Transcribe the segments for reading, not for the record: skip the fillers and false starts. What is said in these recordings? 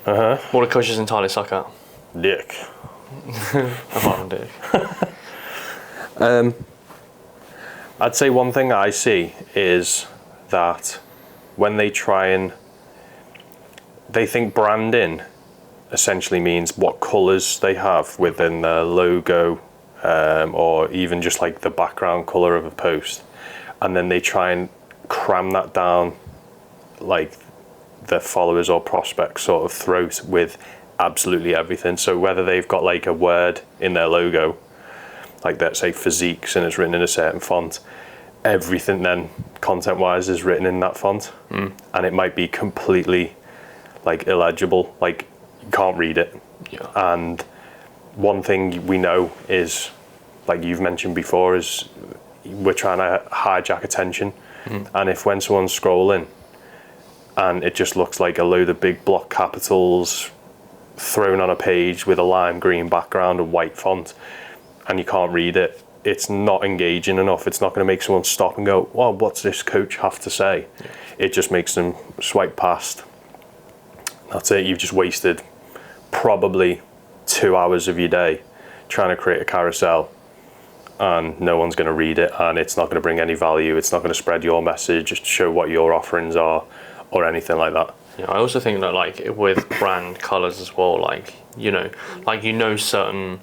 What do coaches entirely suck at? Dick. Apart from dick. I'd say one thing I see is that when they think branding essentially means what colours they have within their logo, or even just like the background colour of a post, and then they try and cram that down like their followers or prospects sort of throat with absolutely everything. So whether they've got like a word in their logo, like let's say physiques, and it's written in a certain font, everything then content wise is written in that font, and it might be completely like illegible, like you can't read it. And one thing we know is, like you've mentioned before, is we're trying to hijack attention. And if when someone's scrolling and it just looks like a load of big block capitals thrown on a page with a lime green background and white font, and you can't read it, it's not engaging enough. It's not going to make someone stop and go, well, what's this coach have to say? It just makes them swipe past. That's it. You've just wasted probably 2 hours of your day trying to create a carousel, and no one's going to read it, and it's not going to bring any value. It's not going to spread your message, just show what your offerings are or anything like that. Yeah, I also think that like with brand colours as well, like certain,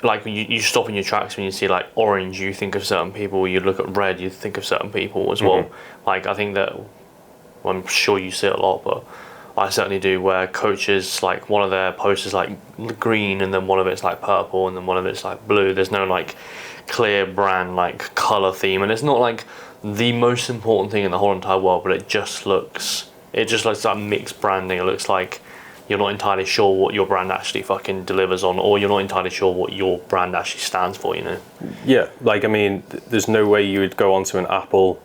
like you stop in your tracks when you see like orange, you think of certain people. You look at red, you think of certain people as well. Like I think that, well, I'm sure you see it a lot, but I certainly do, where coaches, like one of their posts is like green, and then one of it's like purple, and then one of it's like blue. There's no like clear brand like colour theme, and it's not like the most important thing in the whole entire world, but it just looks like mixed branding. It looks like you're not entirely sure what your brand actually fucking delivers on, or you're not entirely sure what your brand actually stands for, you know? Yeah, like I mean, there's no way you would go onto an Apple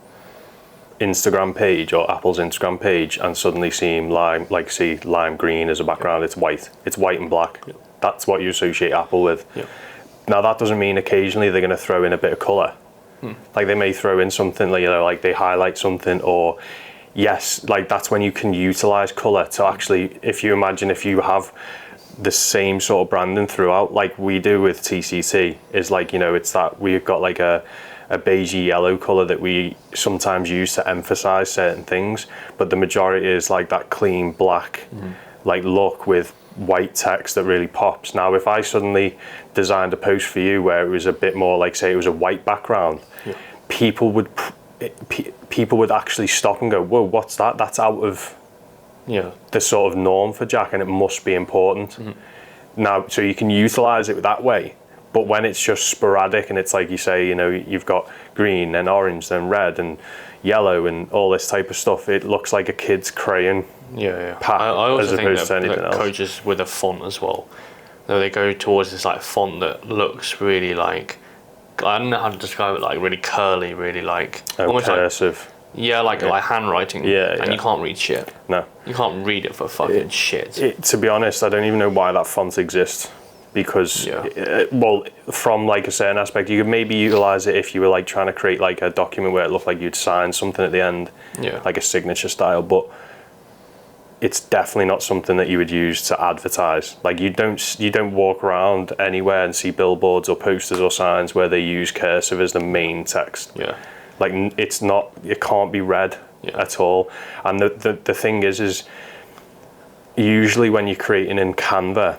Instagram page or Apple's Instagram page and suddenly see lime green as a background. It's white and black. That's what you associate Apple with. Now that doesn't mean occasionally they're going to throw in a bit of colour. Like they may throw in something like, like they highlight something, or like that's when you can utilize colour to actually, if you imagine if you have the same sort of branding throughout, like we do with TCT, is like, it's that we've got like a beigey yellow colour that we sometimes use to emphasise certain things, but the majority is like that clean black like look with white text that really pops. Now if I suddenly designed a post for you where it was a bit more like, say it was a white background, people would actually stop and go, whoa, what's that? That's out of the sort of norm for Jack, and it must be important. Now, so you can utilise it that way. But when it's just sporadic and it's like you say, you've got green and orange and red and yellow and all this type of stuff, it looks like a kid's crayon pack. I also as think opposed to that anything else. Coaches with a font as well, they go towards this like font that looks really like, I don't know how to describe it, like really curly, really like almost cursive. Like handwriting. And you can't read shit. No. You can't read it for fucking shit. To be honest, I don't even know why that font exists. Because, from like a certain aspect, you could maybe utilize it if you were like trying to create like a document where it looked like you'd sign something at the end, like a signature style. But it's definitely not something that you would use to advertise. Like you don't walk around anywhere and see billboards or posters or signs where they use cursive as the main text. Like it can't be read at all. And the thing is usually when you're creating in Canva,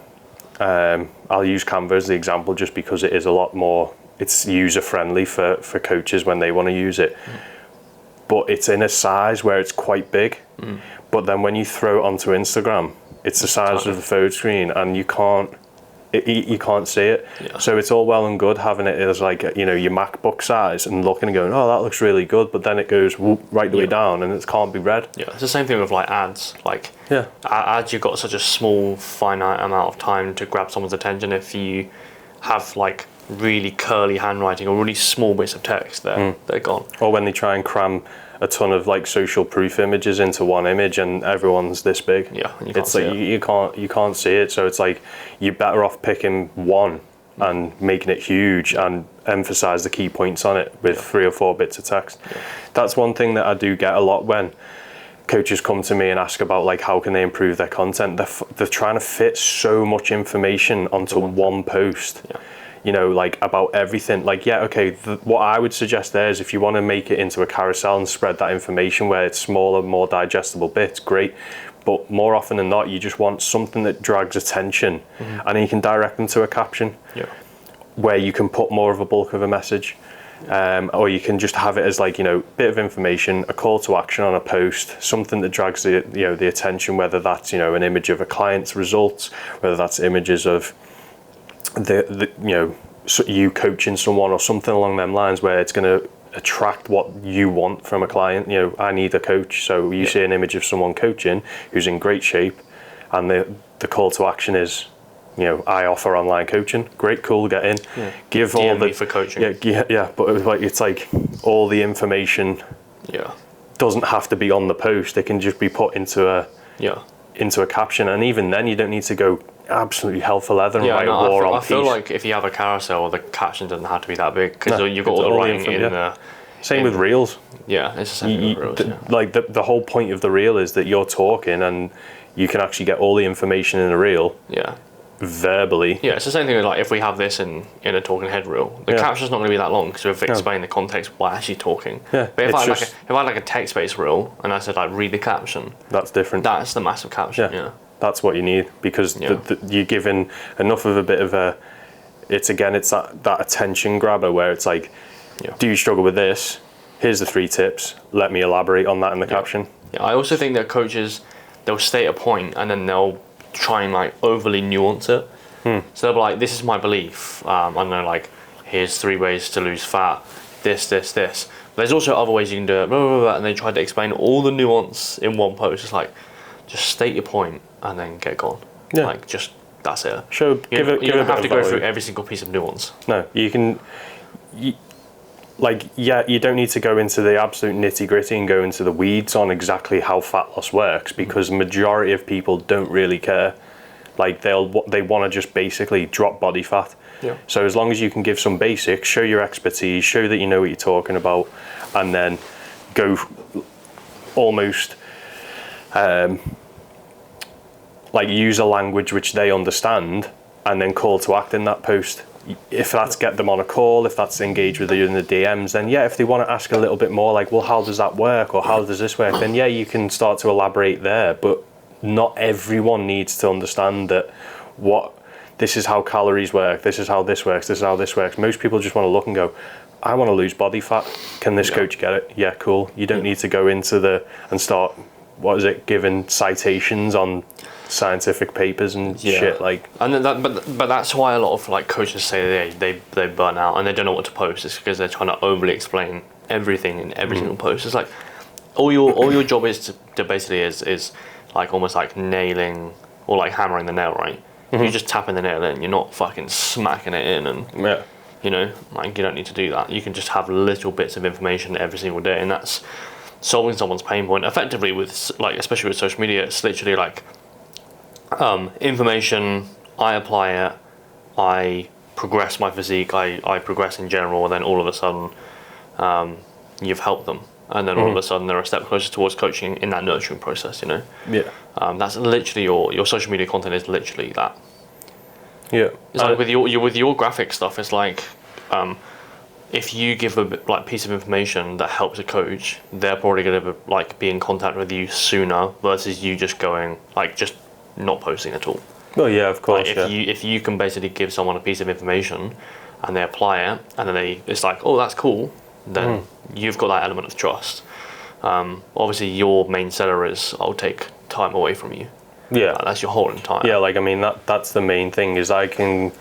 I'll use Canva as the example just because it is a lot more, it's user friendly for coaches when they want to use it. But it's in a size where it's quite big. But then when you throw it onto Instagram, it's the size of the phone screen and you can't see it. So it's all well and good having it as like, your MacBook size and looking and going, oh, that looks really good. But then it goes right the way down and it can't be read. It's the same thing with like ads. Like ads, you've got such a small, finite amount of time to grab someone's attention. If you have like really curly handwriting or really small bits of text, they're gone. Or when they try and cram a ton of like social proof images into one image and everyone's this big. It's like you can't see it. So it's like you're better off picking one and making it huge and emphasize the key points on it with 3 or 4 bits of text. That's one thing that I do get a lot when coaches come to me and ask about like how can they improve their content. They're trying to fit so much information onto one post. Yeah. You know, like about everything. Like, yeah, okay, what I would suggest there is if you want to make it into a carousel and spread that information where it's smaller, more digestible bits, great. But more often than not, you just want something that drags attention, and then you can direct them to a caption where you can put more of a bulk of a message. Or you can just have it as like, you know, bit of information, a call to action on a post, something that drags the attention, whether that's, you know, an image of a client's results, whether that's images of the you know, you coaching someone or something along them lines where it's going to attract what you want from a client. You know, I need a coach, so you see an image of someone coaching who's in great shape, and the call to action is, you know, I offer online coaching. Great, cool, get in. Yeah. Give DM all the me for coaching. Yeah, but it's like all the information doesn't have to be on the post. It can just be put into a caption, and even then you don't need to go absolutely hell for leather and write a war on I feel peace. like if you have a carousel, the caption doesn't have to be that big because you've got all the writing in there. Same with reels. Yeah, it's the same with reels. Like the whole point of the reel is that you're talking and you can actually get all the information in a reel. Yeah. Verbally. Yeah, it's the same thing with like if we have this in a talking head reel, the caption's not going to be that long because we've explained the context why actually talking. Yeah, but if I had like a text-based reel and I said like read the caption, that's different. That's the massive caption. Yeah. That's what you need because you're given enough of a bit of a. It's that attention grabber where it's like, do you struggle with this? Here's the 3 tips. Let me elaborate on that in the caption. Yeah, I also think that coaches, they'll state a point and then they'll try and like overly nuance it. So they'll be like, this is my belief. I don't know, like, here's 3 ways to lose fat. This. But there's also other ways you can do it. Blah, blah, blah, and they try to explain all the nuance in one post. It's like, just state your point and then get gone. Yeah. Like, just, that's it. You don't have to go through every single piece of nuance. No, you can. You don't need to go into the absolute nitty gritty and go into the weeds on exactly how fat loss works because the majority of people don't really care. Like they want to just basically drop body fat. Yeah. So as long as you can give some basics, show your expertise, show that you know what you're talking about, and then go almost like use a language which they understand, and then call to act in that post. If that's get them on a call, if that's engage with you in the DMs, then if they want to ask a little bit more, like, well, how does that work, or how does this work, then you can start to elaborate there. But not everyone needs to understand that this is how calories work, this is how this works, this is how this works. Most people just want to look and go, I want to lose body fat. Can this coach get it? Yeah, cool. You don't need to go into and start, giving citations on scientific papers and shit like. And but that's why a lot of like coaches say they burn out and they don't know what to post. It's because they're trying to overly explain everything in every single post. It's like all your job is to basically is like almost like nailing or like hammering the nail, right? You're just tapping the nail in. You're not fucking smacking it in, and you know, like you don't need to do that. You can just have little bits of information every single day, and that's solving someone's pain point effectively with like, especially with social media. It's literally like information. I apply it. I progress my physique. I progress in general, and then all of a sudden, you've helped them. And then all of a sudden they're a step closer towards coaching in that nurturing process, you know? Yeah. That's literally your social media content is literally that. Yeah. It's like with your graphic stuff, it's like if you give a piece of information that helps a coach, they're probably going to like be in contact with you sooner versus you just going like just not posting at all. Well, yeah, of course. Like if you can basically give someone a piece of information and they apply it and then it's like, oh, that's cool, then you've got that element of trust. Obviously, your main seller is I'll take time away from you. Yeah, that's your whole entire. Yeah, like I mean that's the main thing is I can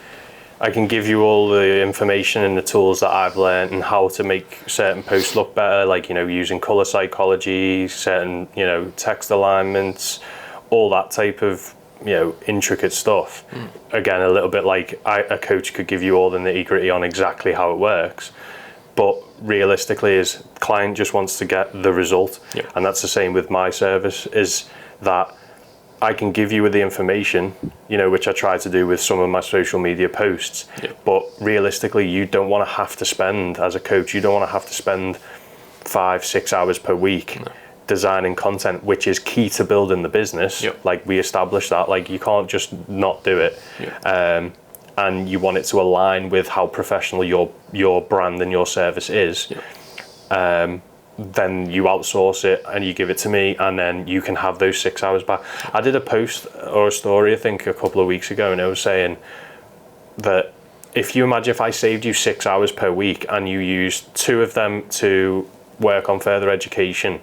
give you all the information and the tools that I've learned and how to make certain posts look better, like, you know, using color psychology, certain, you know, text alignments, all that type of, you know, intricate stuff. Again, a little bit like a coach could give you all the nitty gritty on exactly how it works. But realistically, is client just wants to get the result. Yep. And that's the same with my service, is that I can give you the information, you know, which I try to do with some of my social media posts. Yep. But realistically, you don't want to have to spend, as a coach, you don't want to have to spend 5-6 hours per week designing content, which is key to building the business. Yep. Like we established that, like you can't just not do it. Yep. And you want it to align with how professional your brand and your service is. Yep. Then you outsource it and you give it to me, and then you can have those 6 hours back. I did a post or a story, I think, a couple of weeks ago, and I was saying that if you imagine if I saved you 6 hours per week and you used 2 of them to work on further education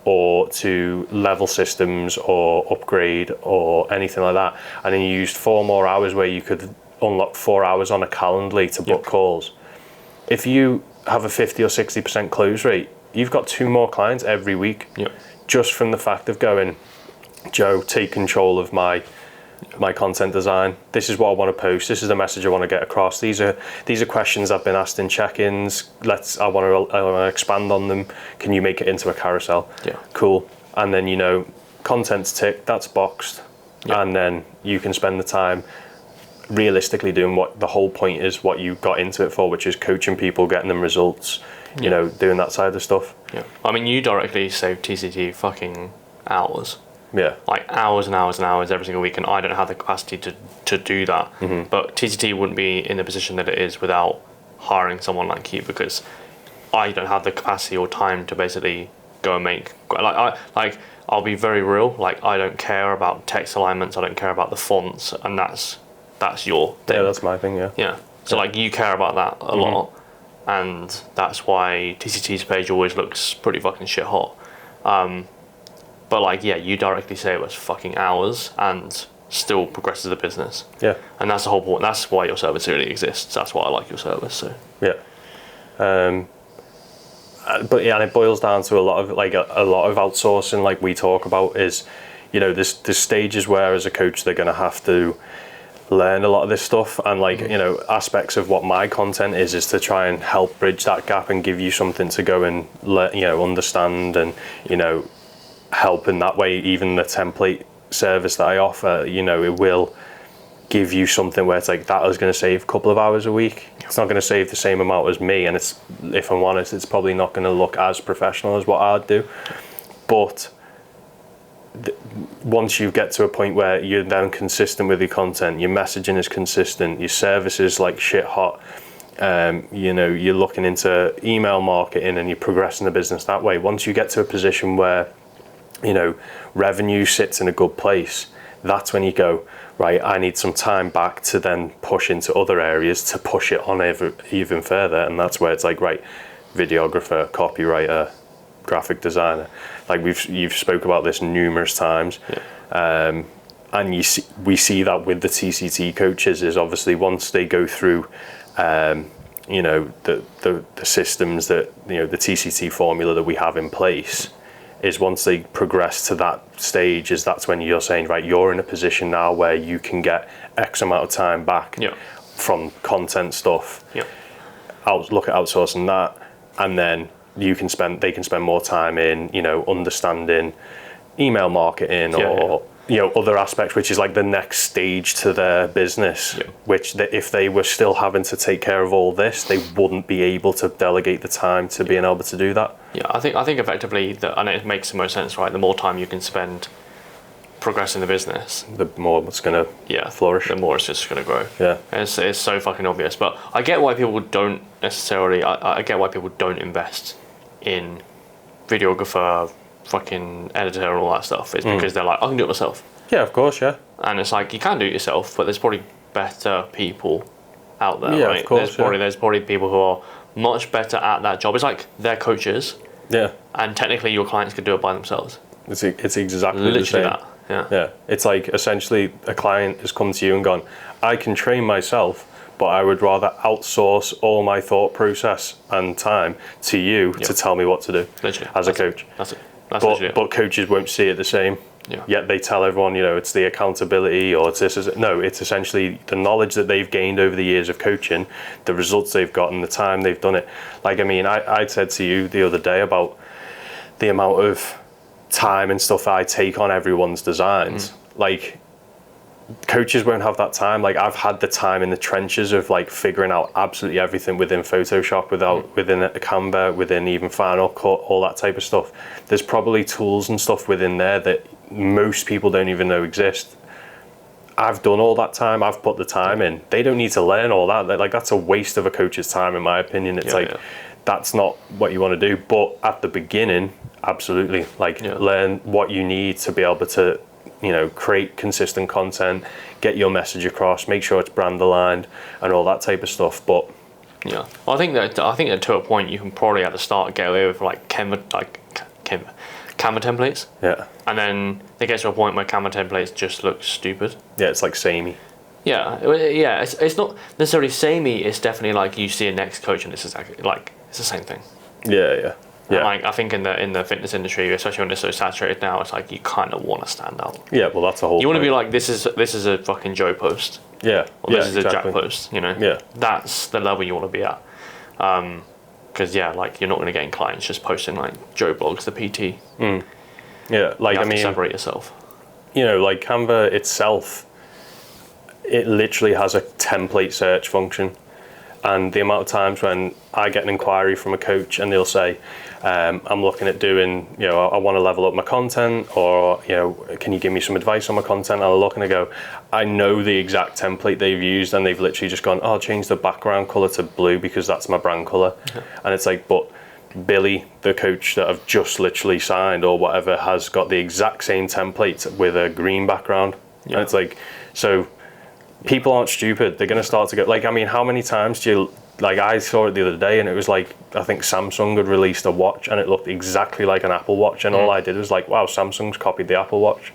or to level systems or upgrade or anything like that, and then you used 4 more hours where you could unlock 4 hours on a Calendly to book calls. If you have a 50 or 60% close rate, you've got 2 more clients every week. Yep. Just from the fact of going, Joe, take control of my content design. This is what I want to post. This is the message I want to get across. These are questions I've been asked in check-ins. I want to expand on them. Can you make it into a carousel? Yeah. Cool. And then, you know, content's ticked, that's boxed. Yep. And then you can spend the time realistically doing what the whole point is, what you got into it for, which is coaching people, getting them results, you know, doing that side of stuff. Yeah. I mean, you directly save TCT fucking hours. Yeah. Like hours and hours and hours every single week, and I don't have the capacity to do that. Mm-hmm. But TCT wouldn't be in the position that it is without hiring someone like you, because I don't have the capacity or time to basically go and make I'll be very real. Like, I don't care about text alignments. I don't care about the fonts, and that's your thing. Yeah, that's my thing. Yeah. Yeah. So like, you care about that a lot, and that's why TCT's page always looks pretty fucking shit hot. But like, yeah, you directly save us fucking hours and still progresses the business. Yeah. And that's the whole point. That's why your service really exists. That's why I like your service. So. Yeah. But yeah, and it boils down to a lot of outsourcing, like we talk about, is, you know, there's stages where as a coach they're going to have to learn a lot of this stuff, and like, you know, aspects of what my content is to try and help bridge that gap and give you something to go and understand, and, you know, help in that way. Even the template service that I offer, you know, it will give you something where it's like, that is going to save a couple of hours a week. It's not going to save the same amount as me, and it's, if I'm honest, it's probably not going to look as professional as what I'd do. But once you get to a point where you're then consistent with your content, your messaging is consistent, your service is like shit hot, you know, you're looking into email marketing and you're progressing the business that way. Once you get to a position where, you know, revenue sits in a good place, that's when you go, right, I need some time back to then push into other areas to push it on even further. And that's where it's like, right, videographer, copywriter, graphic designer. Like you've spoke about this numerous times. Yeah. And we see that with the TCT coaches, is obviously once they go through, you know, the systems that, you know, the TCT formula that we have in place, is once they progress to that stage, is that's when you're saying, right, you're in a position now where you can get X amount of time back from content stuff. Yeah. Look at outsourcing that, and then they can spend more time in, you know, understanding email marketing or you know, other aspects, which is like the next stage to their business, which if they were still having to take care of all this, they wouldn't be able to delegate the time to being able to do that. Yeah, I think effectively, and it makes the most sense, right? The more time you can spend progressing the business, the more it's going to flourish. The more it's just going to grow. Yeah, it's so fucking obvious. But I get why people don't necessarily. I get why people don't invest in videographer, fucking editor, and all that stuff. It's because they're like, I can do it myself. Yeah, of course, yeah. And it's like, you can do it yourself, but there's probably better people out there, yeah, right? Of course, there's probably people who are much better at that job. It's like they're coaches. Yeah. And technically your clients could do it by themselves. It's exactly literally the same. that. Yeah. Yeah. It's like essentially a client has come to you and gone, I can train myself, but I would rather outsource all my thought process and time to you to tell me what to do as a coach. That's it. But coaches won't see it the same. Yeah. Yet they tell everyone, you know, it's the accountability or it's this. No, it's essentially the knowledge that they've gained over the years of coaching, the results they've gotten, the time they've done it. Like, I mean, I said to you the other day about the amount of time and stuff I take on everyone's designs. Like, coaches won't have that time. Like, I've had the time in the trenches of like figuring out absolutely everything within Photoshop, within Canva, within even Final Cut, all that type of stuff. There's probably tools and stuff within there that most people don't even know exist. I've done all that time. I've put the time in. They don't need to learn all that. Like, that's a waste of a coach's time, in my opinion. It's that's not what you want to do. But at the beginning, absolutely, like learn what you need to be able to, you know, create consistent content, get your message across, make sure it's brand aligned, and all that type of stuff. But yeah, well, I think that to a point you can probably at the start get away with like Canva templates. Yeah. And then it gets to a point where Canva templates just look stupid. Yeah, it's like samey. Yeah, it's not necessarily samey. It's definitely like you see a next coach and it's exactly like it's the same thing. Yeah. And like I think in the fitness industry, especially when it's so saturated now, it's like you kind of want to stand out. Yeah, well, that's a whole. You want to be like, this is a fucking Joe post. Yeah. Or this is exactly. a Jack post. You know. Yeah. That's the level you want to be at. Because like you're not going to get in clients just posting like Joe blogs the PT. Yeah, like you have to separate yourself. You know, like Canva itself, it literally has a template search function. And the amount of times when I get an inquiry from a coach and they'll say, I'm looking at doing, you know, I want to level up my content, or, you know, can you give me some advice on my content? And I'll look and I go, I know the exact template they've used, and they've literally just gone, oh, I'll change the background color to blue because that's my brand color. Yeah. And it's like, but Billy, the coach that I've just literally signed or whatever, has got the exact same template with a green background. Yeah. And it's like, so people aren't stupid. They're going to start to go, like, I mean, how many times do you, like, I saw it the other day and it was like, I think Samsung had released a watch and it looked exactly like an Apple Watch, and all I did was like, wow, Samsung's copied the Apple Watch.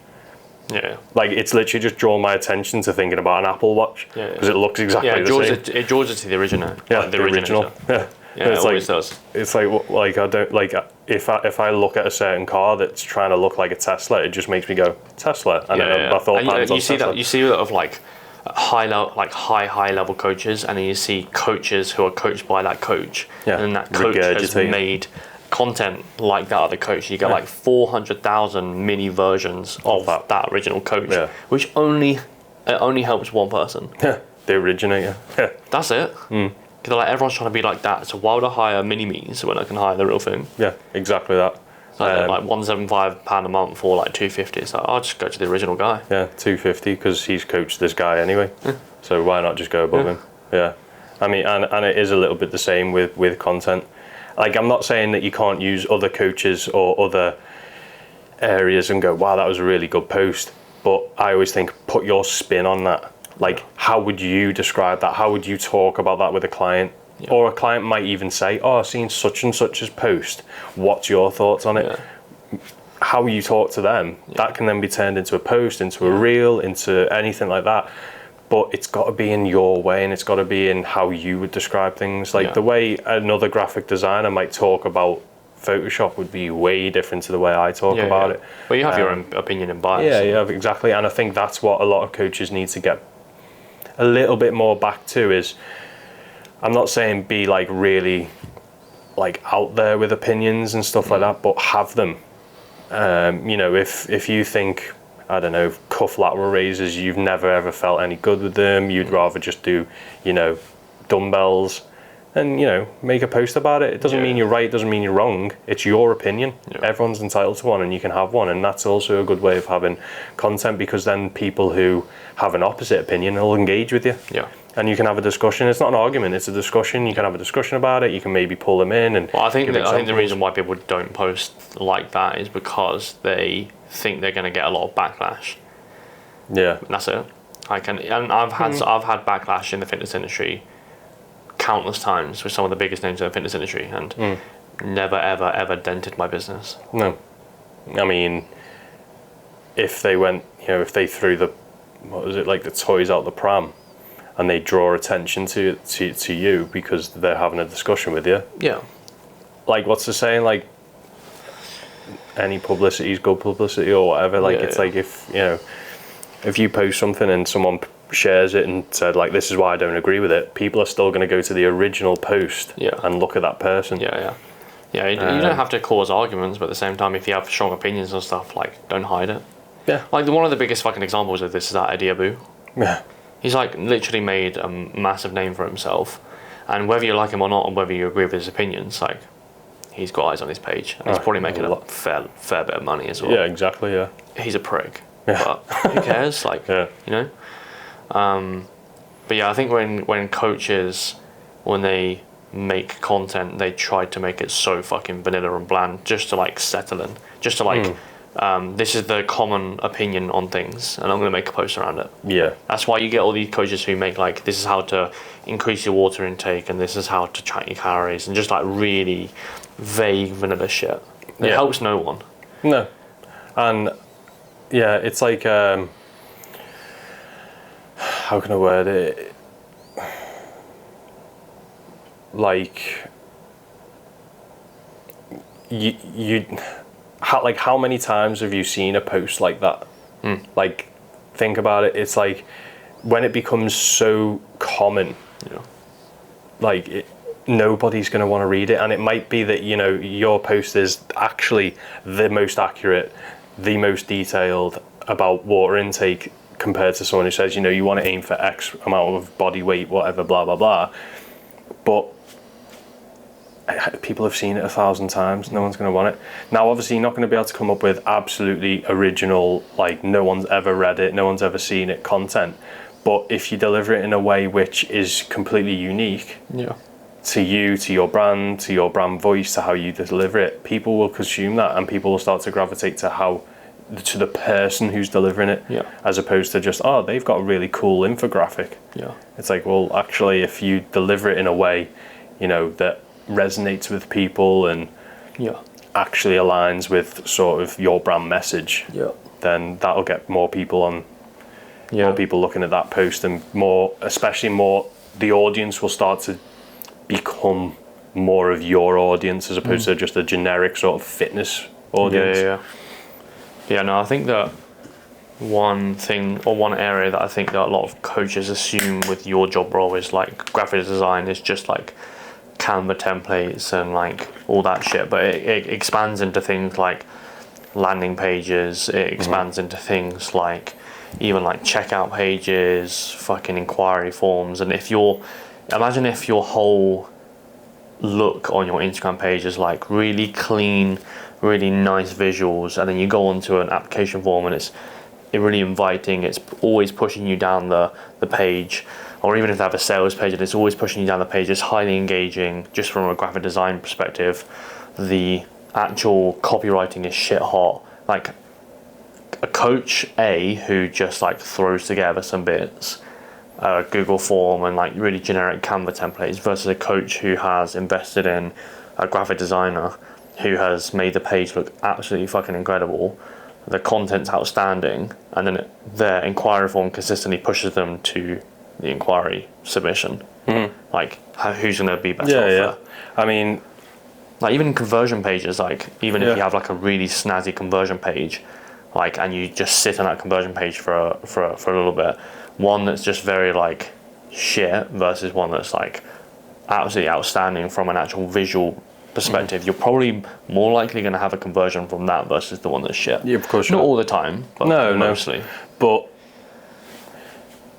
Yeah. Like, it's literally just drawn my attention to thinking about an Apple Watch because it looks exactly the same. It draws it to the original. Yeah, like the original. Yeah. Yeah, it always like, does. It's like I don't like if I look at a certain car that's trying to look like a Tesla, it just makes me go Tesla, and my thought patterns on Tesla. You see a lot of like high level coaches, and then you see coaches who are coached by that coach, and that coach has made content like that other coach. You get like 400,000 mini versions of that original coach, which only helps one person. Yeah, the originator. Yeah, that's it. Because like everyone's trying to be like that, so why would I hire mini-me's when I can hire the real thing? Yeah, exactly that. Like £175 a month or like $250. It's like, I'll just go to the original guy. Yeah, $250 because he's coached this guy anyway. So why not just go above him? Yeah, I mean, and it is a little bit the same with content. Like, I'm not saying that you can't use other coaches or other areas and go, wow, that was a really good post. But I always think, put your spin on that. Like, how would you describe that? How would you talk about that with a client? Yeah. Or a client might even say, oh, I've seen such and such's post. What's your thoughts on it? Yeah. How you talk to them, that can then be turned into a post, into a reel, into anything like that. But it's got to be in your way, and it's got to be in how you would describe things. Like the way another graphic designer might talk about Photoshop would be way different to the way I talk about it. Well, you have your own opinion and bias. Yeah, exactly. And I think that's what a lot of coaches need to get a little bit more back to. Is, I'm not saying be like really like out there with opinions and stuff like that, but have them. You know, if you think, I don't know, cuff lateral raises, you've never ever felt any good with them, you'd rather just do, you know, dumbbells, and, you know, make a post about it. It doesn't mean you're right, it doesn't mean you're wrong. It's your opinion. Everyone's entitled to one, and you can have one, and that's also a good way of having content, because then people who have an opposite opinion will engage with you. Yeah. And you can have a discussion. It's not an argument, it's a discussion. You can have a discussion about it. You can maybe pull them in. And I think the reason why people don't post like that is because they think they're going to get a lot of backlash. Yeah. And that's it. I've had backlash in the fitness industry countless times with some of the biggest names in the fitness industry, and never ever dented my business. No. I mean, if they went, you know, if they threw the, what was it, like the toys out the pram, and they draw attention to you because they're having a discussion with you. Yeah. Like, what's the saying? Like, any publicity is good publicity, or whatever. Like, like if, you know, if you post something and someone shares it and said, like, this is why I don't agree with it, people are still going to go to the original post and look at that person. Yeah, you don't have to cause arguments, but at the same time, if you have strong opinions on stuff, like, don't hide it. Yeah. Like one of the biggest fucking examples of this is that Eddie Abu. Yeah. He's like literally made a massive name for himself, and whether you like him or not, and whether you agree with his opinions, like he's got eyes on his page, and he's probably making a fair bit of money as well. Yeah, exactly. Yeah. He's a prick, Yeah. but who cares? Like, Yeah. you know. But yeah, I think when coaches, when they make content, they try to make it so fucking vanilla and bland, just to like settle in, just to like. This is the common opinion on things, and I'm going to make a post around it. Yeah. That's why you get all these coaches who make like, this is how to increase your water intake, and this is how to track your calories, and just like really vague vanilla shit. It helps no one. No. And yeah, it's like, how can I word it? Like, how many times have you seen a post like that? Like, think about it. It's like when it becomes so common, like nobody's going to want to read it, and it might be that your post is actually the most accurate, the most detailed about water intake compared to someone who says you want to aim for X amount of body weight, whatever, blah blah blah. But people have seen it 1,000 times. No one's going to want it. Now, obviously, you're not going to be able to come up with absolutely original, like no one's ever read it, no one's ever seen it content. But if you deliver it in a way which is completely unique to you, to your brand voice, to how you deliver it, people will consume that, and people will start to gravitate to the person who's delivering it, as opposed to just, they've got a really cool infographic. It's like, well, actually, if you deliver it in a way, that resonates with people and actually aligns with sort of your brand message, then that'll get more people on, more people looking at that post, and especially more, the audience will start to become more of your audience as opposed to just a generic sort of fitness audience. Yeah, no, I think that one thing or one area that I think that a lot of coaches assume with your job role is like graphic design is just like Canva templates and like all that shit, but it expands into things like landing pages, it expands into things like even like checkout pages, fucking inquiry forms. And imagine if your whole look on your Instagram page is like really clean, really nice visuals, and then you go onto an application form and it's really inviting, it's always pushing you down the page, or even if they have a sales page and it's always pushing you down the page, it's highly engaging just from a graphic design perspective. The actual copywriting is shit hot. Like a coach who just like throws together some bits, Google form and like really generic Canva templates, versus a coach who has invested in a graphic designer who has made the page look absolutely fucking incredible, the content's outstanding, and then their inquiry form consistently pushes them to the inquiry submission. Like, who's going to be better off there? I mean, like even conversion pages, like even if you have like a really snazzy conversion page, like, and you just sit on that conversion page for a little bit, one that's just very like shit versus one that's like absolutely outstanding from an actual visual perspective, you're probably more likely going to have a conversion from that versus the one that's shit. Yeah, of course. Not all the time, but mostly. But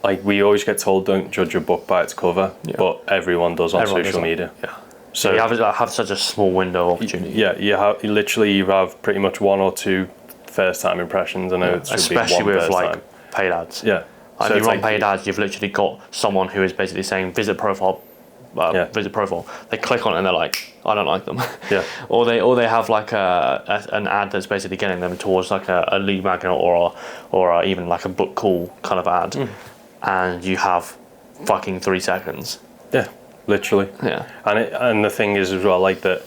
like we always get told, don't judge a book by its cover, but everyone does on social media. So you have such a small window of opportunity. You have pretty much one or two first time impressions. I know it should especially be one with like time. paid ads. Yeah. Like, if you run paid ads, you've literally got someone who is basically saying visit profile. Visit profile. They click on it and they're like, I don't like them. Yeah. or they have like an ad that's basically getting them towards like a lead magnet or even like a book call kind of ad, and you have fucking 3 seconds. Yeah, literally. Yeah. And the thing is as well, like that.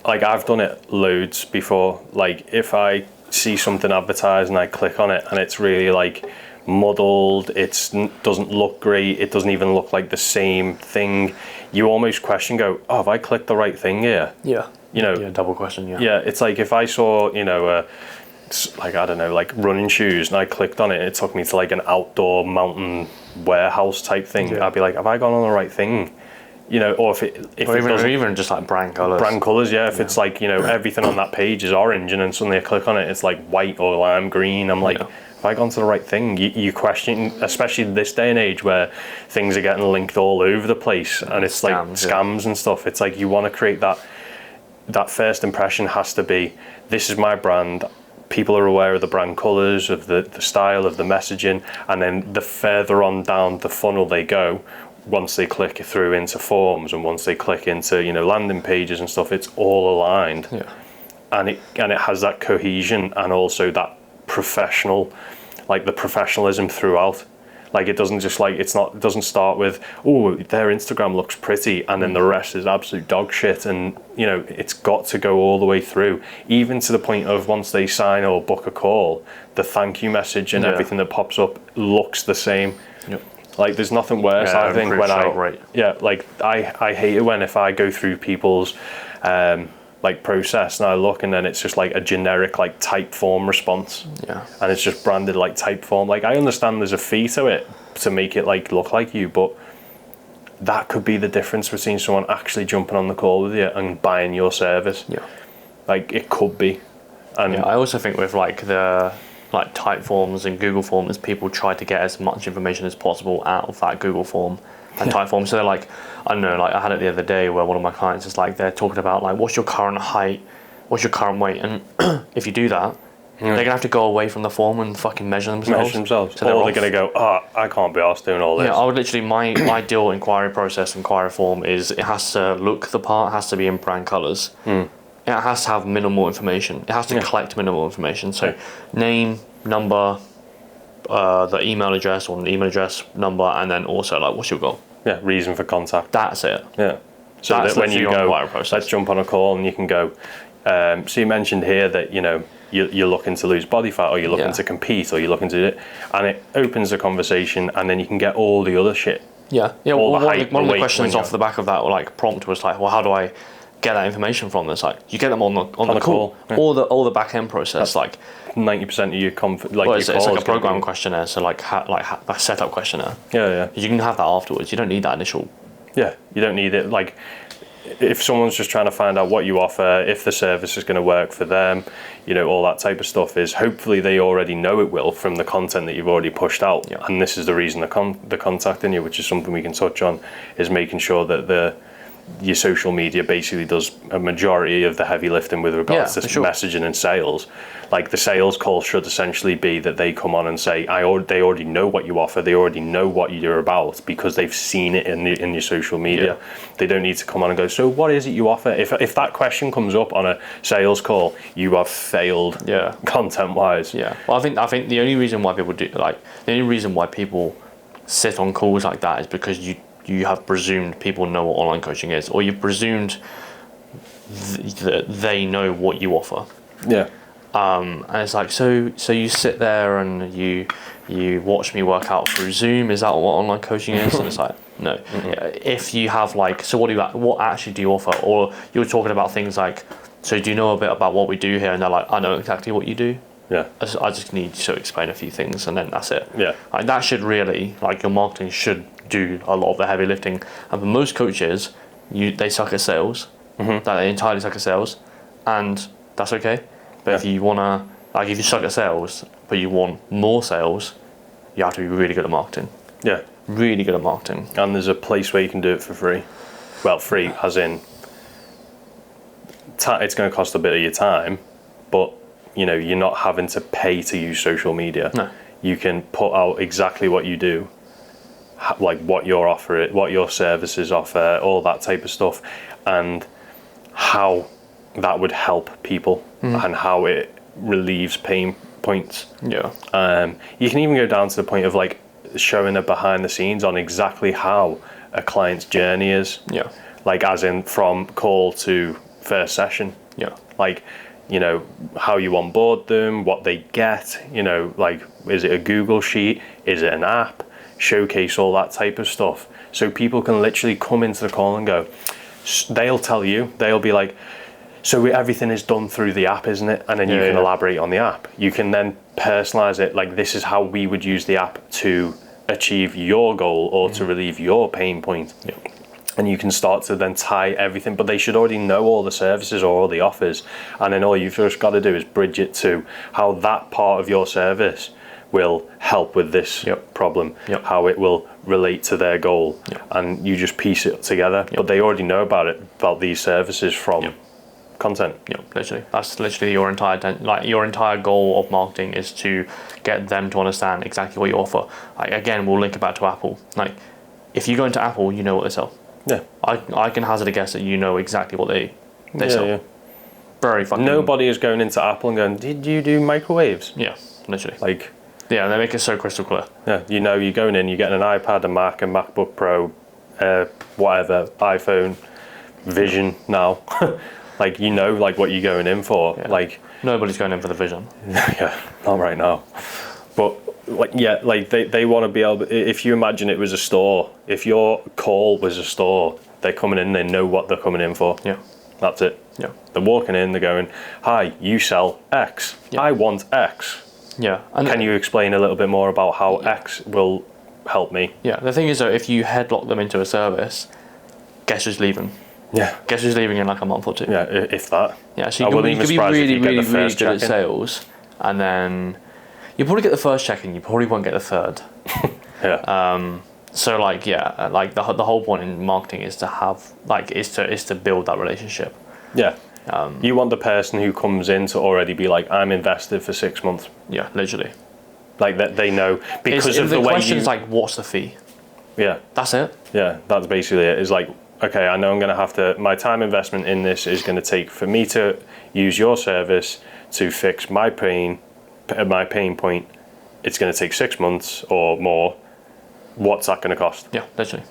Like I've done it loads before. Like if I see something advertised and I click on it and it's really like muddled, it doesn't look great, it doesn't even look like the same thing, you almost question, have I clicked the right thing here? Double question. Yeah, it's like if I saw like I don't know, like running shoes, and I clicked on it and it took me to like an outdoor mountain warehouse type thing, I'd be like, have I gone on the right thing? you know, or if Or it doesn't, even just like brand colours. brand colours, yeah. If it's like, you know, everything on that page is orange and then suddenly I click on it, it's like white or lime green. I'm like, have I gone to the right thing? You question, especially this day and age where things are getting linked all over the place and it's like scams and stuff. It's like you want to create that first impression has to be, this is my brand. People are aware of the brand colours, of the style, of the messaging, and then the further on down the funnel they go, once they click through into forms and once they click into, you know, landing pages and stuff, it's all aligned. Yeah. And it has that cohesion and also that professional, like the professionalism throughout. Like it doesn't just like, it doesn't start with, oh, their Instagram looks pretty and then the rest is absolute dog shit. And, you know, it's got to go all the way through, even to the point of once they sign or book a call, the thank you message and everything that pops up looks the same. Yep. Like there's nothing worse, I think, when I hate it when if I go through people's like process and I look and then it's just like a generic like type form response. Yeah. And it's just branded like type form. Like I understand there's a fee to it to make it like look like you, but that could be the difference between someone actually jumping on the call with you and buying your service. Yeah. Like it could be. And I also think with like the like type forms and Google Forms, people try to get as much information as possible out of that Google form and type form. So they're like, I don't know, like I had it the other day where one of my clients is like, they're talking about like, what's your current height, what's your current weight, and if you do that, they're gonna have to go away from the form and fucking measure themselves. So they're gonna go, I can't be asked doing all this. Yeah, I would literally, my ideal inquiry process, inquiry form is it has to look the part, it has to be in brand colours. It has to have minimal information. It has to collect minimal information. So name, number, the email address or the email address number, and then also like what's your goal? Yeah, reason for contact. That's it. Yeah. So that's that when you go, process. let's jump on a call and you can go, so you mentioned here that, you know, you're looking to lose body fat or you're looking to compete or you're looking to do it, and it opens the conversation and then you can get all the other shit. Yeah. Well, one of the questions off the the back of that like prompt was like, well, how do I get that information from this? Like you get them on the call. Yeah. All the back end process. That's like 90% of your it's like a program questionnaire, so like a setup questionnaire. Yeah. You can have that afterwards. You don't need that initial. Yeah, you don't need it. Like if someone's just trying to find out what you offer, if the service is going to work for them, you know, all that type of stuff, is hopefully they already know it will from the content that you've already pushed out. Yeah. And this is the reason they're contacting you, which is something we can touch on, is making sure that your social media basically does a majority of the heavy lifting with regards to messaging and sales. Like the sales call should essentially be that they come on and say, they already know what you offer, they already know what you're about because they've seen it in your social media. They don't need to come on and go, so what is it you offer? If that question comes up on a sales call, you have failed content wise. Yeah. Well, I think the only reason why people sit on calls like that is because you have presumed people know what online coaching is, or you've presumed that they know what you offer. Yeah. And it's like, so you sit there and you watch me work out through Zoom. Is that what online coaching is? And it's like, no. If you have like, so what actually do you offer? Or you're talking about things like, so do you know a bit about what we do here? And they're like, I know exactly what you do. Yeah. I just need to explain a few things, and then that's it. Yeah. Like that should really, like your marketing should do a lot of the heavy lifting. And for most coaches, they suck at sales. They entirely suck at sales, and that's okay. But if you wanna, like, if you suck at sales, but you want more sales, you have to be really good at marketing. Yeah. Really good at marketing. And there's a place where you can do it for free. Well, free as in, it's going to cost a bit of your time, but you know, you're not having to pay to use social media. No. You can put out exactly what you do, like what your offer, what your services offer, all that type of stuff, and how that would help people and how it relieves pain points. Yeah. You can even go down to the point of like showing a behind the scenes on exactly how a client's journey is. Yeah. Like as in from call to first session. Yeah. Like, you know, how you onboard them, what they get, you know, like, is it a Google sheet? Is it an app? Showcase all that type of stuff. So people can literally come into the call and go, they'll tell you, they'll be like, so everything is done through the app, isn't it? And then you can elaborate on the app. You can then personalize it. Like, this is how we would use the app to achieve your goal or to relieve your pain point. Yeah. and you can start to then tie everything, but they should already know all the services or all the offers, and then all you've just got to do is bridge it to how that part of your service will help with this problem, how it will relate to their goal, and you just piece it together. But they already know about these services from content. Literally, that's literally your entire goal of marketing is to get them to understand exactly what you offer. Like, again, we'll link it back to Apple. Like, if you go into Apple, you know what they sell. I can hazard a guess that you know exactly what they sell. Very fucking. Nobody is going into Apple and going, "Did you do microwaves?" Yeah, literally. Like, yeah, they make it so crystal clear. Yeah, you know, you're going in, you're getting an iPad, a Mac, a MacBook Pro, whatever, iPhone, Vision now. Like, you know, like what you're going in for. Like, nobody's going in for the Vision. Yeah, not right now. But like, they want to be able. If you imagine it was a store, if your call was a store, they're coming in, they know what they're coming in for. Yeah, that's it. Yeah, they're walking in, they're going, "Hi, you sell X. I want X." Yeah, and can you explain a little bit more about how X will help me? Yeah, the thing is though, if you headlock them into a service, guess who's leaving? Yeah. Guess who's leaving in like a month or two? Yeah, if that. Yeah, so you could be really good at sales, and then you probably get the first check-in, you probably won't get the third. So like the whole point in marketing is to have is to build that relationship. Yeah. You want the person who comes in to already be like, I'm invested for 6 months. Yeah, literally. Like that they know because of the way question's like, what's the fee? Yeah. That's it. Yeah, that's basically it. It's like, okay, I know I'm going to have to, my time investment in this is going to take for me to use your service to fix my pain point. It's going to take 6 months or more. What's that going to cost? Yeah, literally.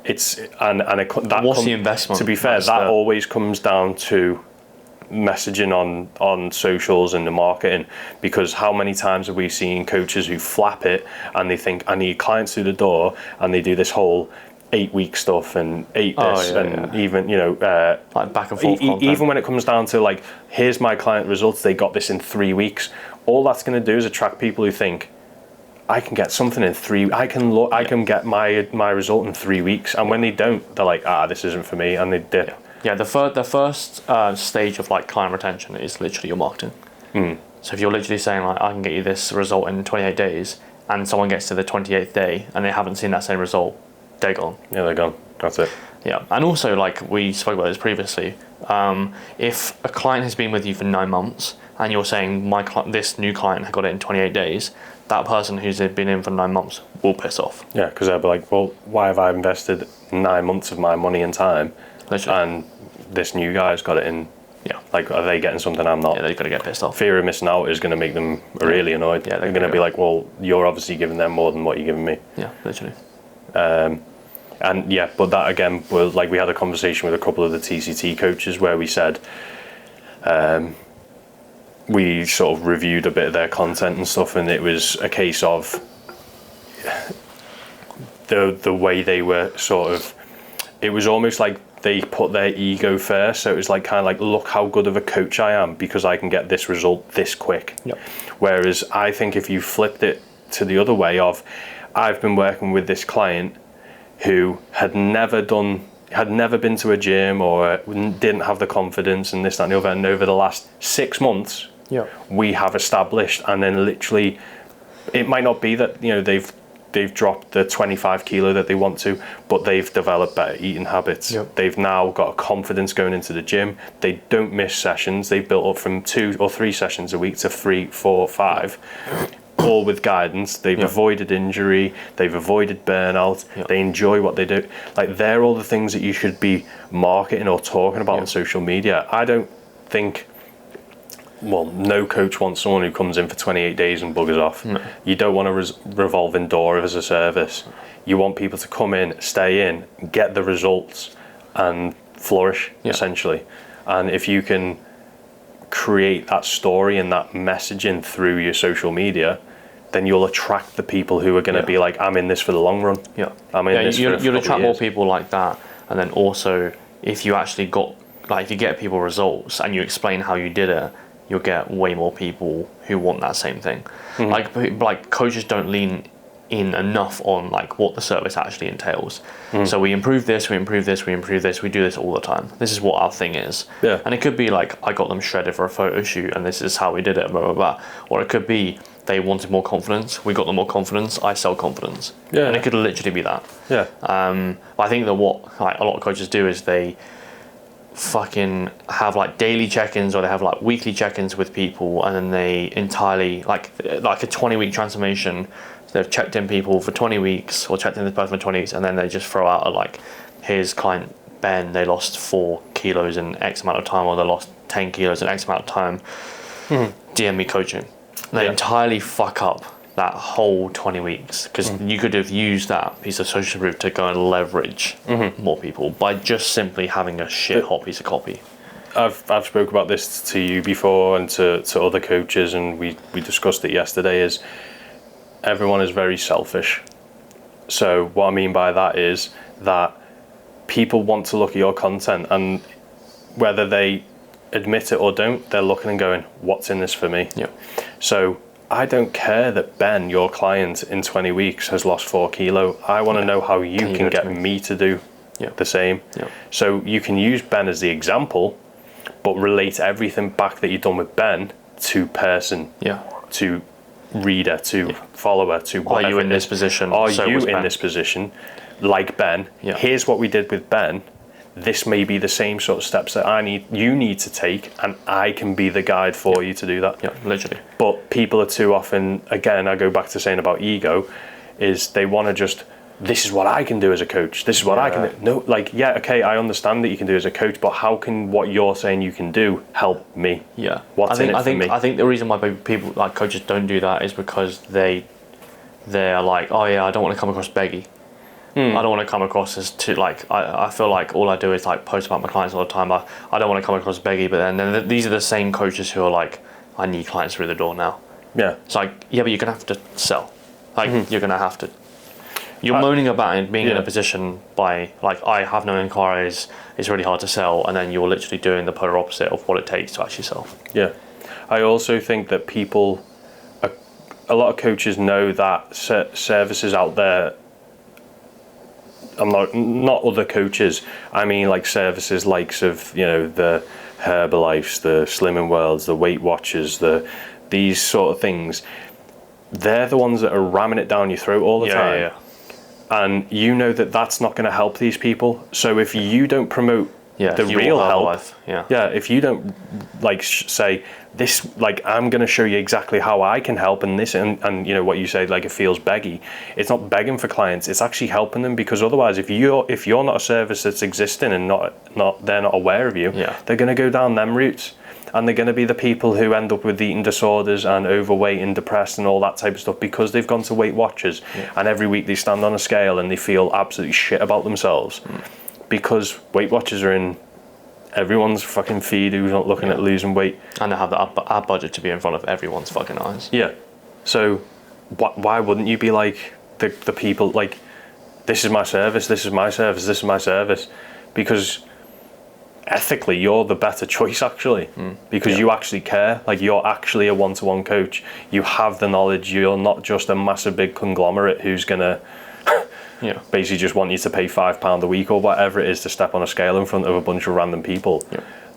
What's the investment? To be fair, that always comes down to messaging on socials and the marketing, because how many times have we seen coaches who flap it and they think, I need clients through the door, and they do this whole 8-week stuff and even like back and forth content. Even when it comes down to like, here's my client results, they got this in 3 weeks. All that's going to do is attract people who think, I can get something in 3. I can get my result in 3 weeks, and when they don't, they're like, this isn't for me, and they dip. Yeah, the first stage of like client retention is literally your marketing. So if you're literally saying like, I can get you this result in 28 days, and someone gets to the 28th day and they haven't seen that same result, they're gone. Yeah, they're gone. That's it. Yeah, and also like we spoke about this previously, if a client has been with you for 9 months and you're saying this new client got it in 28 days, that person who's been in for 9 months will piss off. Yeah, because they'll be like, well, why have I invested 9 months of my money and time, and this new guy's got it in? Yeah, like, are they getting something I'm not? Yeah, they're gonna get pissed off. Fear of missing out is going to make them really annoyed. Yeah, they're going to be like, well, you're obviously giving them more than what you're giving me. Yeah, literally. And yeah, but that again was like, we had a conversation with a couple of the TCT coaches where we said, we sort of reviewed a bit of their content and stuff, and it was a case of the way they were sort of, it was almost like they put their ego first. So it was like, kind of like, look how good of a coach I am because I can get this result this quick. Yep. Whereas I think if you flipped it to the other way of, I've been working with this client who had never been to a gym or didn't have the confidence and this, that and the other, and over the last 6 months, we have established, and then literally, it might not be that they've dropped the 25 kilo that they want to, but they've developed better eating habits. Yep. They've now got a confidence going into the gym. They don't miss sessions. They've built up from 2 or 3 sessions a week to 3, 4, 5, all with guidance. They've avoided injury. They've avoided burnout. They enjoy what they do. Like, they're all the things that you should be marketing or talking about on social media. I don't think, well, no coach wants someone who comes in for 28 days and buggers off. No. You don't want a revolving door as a service. You want people to come in, stay in, get the results, and flourish, essentially. And if you can create that story and that messaging through your social media, then you'll attract the people who are going to be like, I'm in this for the long run. Yeah, I'm in this for you'll attract more people like that. And then also, if you actually if you get people results and you explain how you did it, you'll get way more people who want that same thing. Mm-hmm. Like coaches don't lean in enough on like what the service actually entails. So we improve this, we improve this, we improve this, we do this all the time. This is what our thing is. Yeah. And it could be like, I got them shredded for a photo shoot and this is how we did it, blah, blah, blah. Or it could be they wanted more confidence, we got them more confidence, I sell confidence. Yeah. And it could literally be that. Yeah. But I think that what like a lot of coaches do is they fucking have like daily check-ins or they have like weekly check-ins with people, and then they entirely like a 20-week transformation. So they've checked in people for 20 weeks or checked in this person for 20 weeks, and then they just throw out a like, here's client Ben, they lost 4 kilos in X amount of time, or they lost 10 kilos in X amount of time. DM me coaching. And they entirely fuck up that whole 20 weeks, because you could have used that piece of social proof to go and leverage more people by just simply having a shit hot piece of copy. I've spoke about this to you before and to other coaches, and we discussed it yesterday, is everyone is very selfish. So what I mean by that is that people want to look at your content, and whether they admit it or don't, they're looking and going, what's in this for me? Yeah. So I don't care that Ben, your client, in 20 weeks has lost 4 kilo. I want to know how you can get me to do the same. Yeah. So you can use Ben as the example, but relate everything back that you've done with Ben to person, to reader, to follower, to whatever. Are you in this position? Are you in this position? Like Ben, here's what we did with Ben. This may be the same sort of steps that you need to take, and I can be the guide for you to do that. Yeah, literally. But people are too often, again, I go back to saying about ego, is they want to just, this is what I can do as a coach. This is what I can do. No, like, okay, I understand that you can do as a coach, but how can what you're saying you can do help me? Yeah. What's in it for me? I think the reason why people, like coaches, don't do that is because they're like, oh yeah, I don't want to come across beggy. I don't want to come across as too, like, I feel like all I do is like post about my clients all the time. I don't want to come across beggy, but then these are the same coaches who are like, I need clients through the door now. Yeah. It's like, yeah, but you're going to have to sell. Like, you're going to have to. You're moaning about being in a position by, like, I have no inquiries, it's really hard to sell, and then you're literally doing the polar opposite of what it takes to actually sell. Yeah. I also think that people, a lot of coaches know that services out there, I'm not other coaches, I mean like services likes of, the Herbalifes, the Slimming Worlds, the Weight Watchers, these sort of things. They're the ones that are ramming it down your throat all the time. Yeah. And you know that that's not going to help these people. So if you don't promote the real help, if you don't say this, I'm going to show you exactly how I can help, and this, and what you say, like, it feels beggy. It's not begging for clients. It's actually helping them, because otherwise, if you're not a service that's existing and they're not aware of you, they're going to go down them routes. And they're going to be the people who end up with eating disorders and overweight and depressed and all that type of stuff, because they've gone to Weight Watchers and every week they stand on a scale and they feel absolutely shit about themselves because Weight Watchers are in everyone's fucking feed who's not looking at losing weight. And they have the ad budget to be in front of everyone's fucking eyes. Yeah. So why wouldn't you be like the people, like, this is my service, this is my service, this is my service? Because ethically you're the better choice, actually, because you actually care. Like, you're actually a one-to-one coach. You have the knowledge. You're not just a massive big conglomerate who's gonna basically just want you to pay £5 a week or whatever it is to step on a scale in front of a bunch of random people.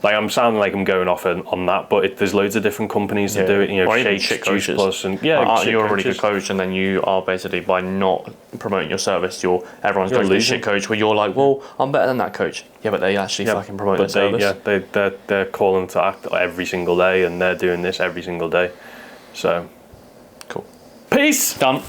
Like, I'm sounding like I'm going off on that, but there's loads of different companies that do it. Or even shit Juice coaches. Plus, and you're a really good coach, and then you are basically, by not promoting your service, everyone's going to be a shit coach. Where you're like, well, I'm better than that coach. Yeah, but they actually fucking promote their service. They're calling to act every single day, and they're doing this every single day. So, cool. Peace. Done.